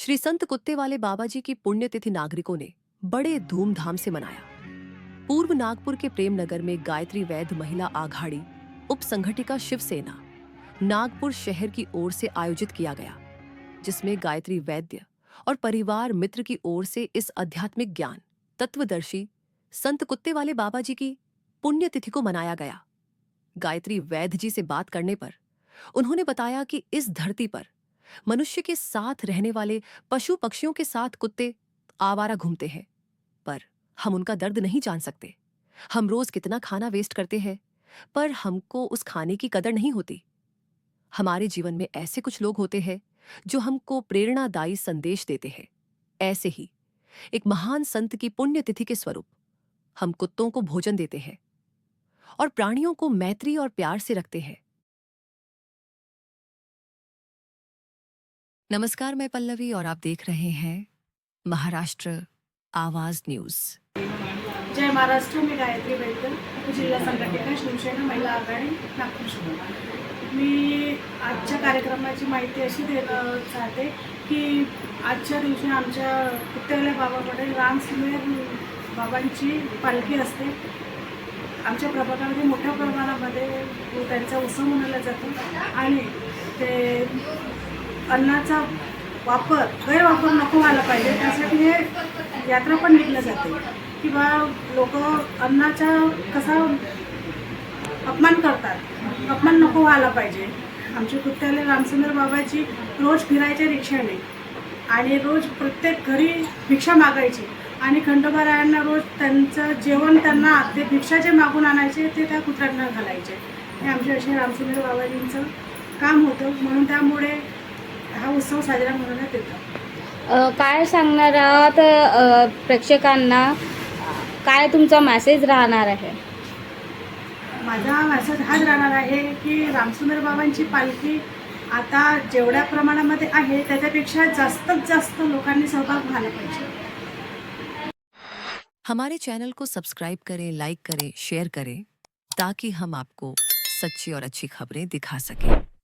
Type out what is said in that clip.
श्री संत कुत्ते वाले बाबा जी की पुण्यतिथि नागरिकों ने बड़े धूमधाम से मनाया। पूर्व नागपुर के प्रेमनगर में गायत्री वैद्य महिला आघाड़ी उप संगठिका शिवसेना नागपुर शहर की ओर से आयोजित किया गया, जिसमें गायत्री वैद्य और परिवार मित्र की ओर से इस आध्यात्मिक ज्ञान तत्वदर्शी संत कुत्ते वाले बाबा जी की पुण्यतिथि को मनाया गया। गायत्री वैद्य जी से बात करने पर उन्होंने बताया कि इस धरती पर मनुष्य के साथ रहने वाले पशु पक्षियों के साथ कुत्ते आवारा घूमते हैं, पर हम उनका दर्द नहीं जान सकते। हम रोज कितना खाना वेस्ट करते हैं, पर हमको उस खाने की कदर नहीं होती। हमारे जीवन में ऐसे कुछ लोग होते हैं जो हमको प्रेरणादायी संदेश देते हैं। ऐसे ही एक महान संत की पुण्यतिथि के स्वरूप हम कुत्तों को भोजन देते हैं और प्राणियों को मैत्री और प्यार से रखते हैं। नमस्कार, मैं पल्लवी और आप देख रहे हैं महाराष्ट्र आवाज न्यूज। जय महाराष्ट्र। मी गायत्री वैद्य, उपजिल्हा संघटक शिवसेना महिला आघाडी नागपूर शहर। मी आजच्या कार्यक्रमाची माहिती अशी देणं चाहते की आजच्या दिवशी आमच्या कुत्तेवाल्या बाबाकडे रामसुमेर बाबांची पालखी असते। आमच्या प्रभागामध्ये मोठ्या प्रमाणामध्ये त्यांचा उत्सव मनवला जातो आणि ते अन्नाचा गैरवापर नको व्हायला पाहिजे, त्यासाठी हे यात्रा पण निघल्या जाते की बा लोक अन्नाचा कसा अपमान करतात, अपमान नको व्हायला पाहिजे। आमचे कुत्त्याले रामचंद्र बाबाची रोज फिरायचे रिक्षाने आणि रोज प्रत्येक घरी भिक्षा मागायची आणि खंडोबारायांना रोज त्यांचं जेवण त्यांना ते भिक्षा जे मागून आणायचे ते त्या कुत्र्यांना घालायचे। हे आमचे असे रामचंद्र बाबाजींचं काम होतं, म्हणून त्यामुळे हा उत्सव साजरा करण्यात येतो। काय सांगणार आहात प्रेक्षकांना, काय तुमचा मेसेज राहणार आहे? माझा मेसेज हाच राहणार आहे की रामसुंदर बाबांची पालखी आता जेवढ्या प्रमाणामध्ये आहे त्याच्यापेक्षा जास्तीत जास्त लोकांनी सहभाग घ्यायला पाहिजे। हमारे चैनल को सब्सक्राइब करें, लाइक करें, शेयर करें, ताकि हम आपको सच्ची और अच्छी खबरें दिखा सकें।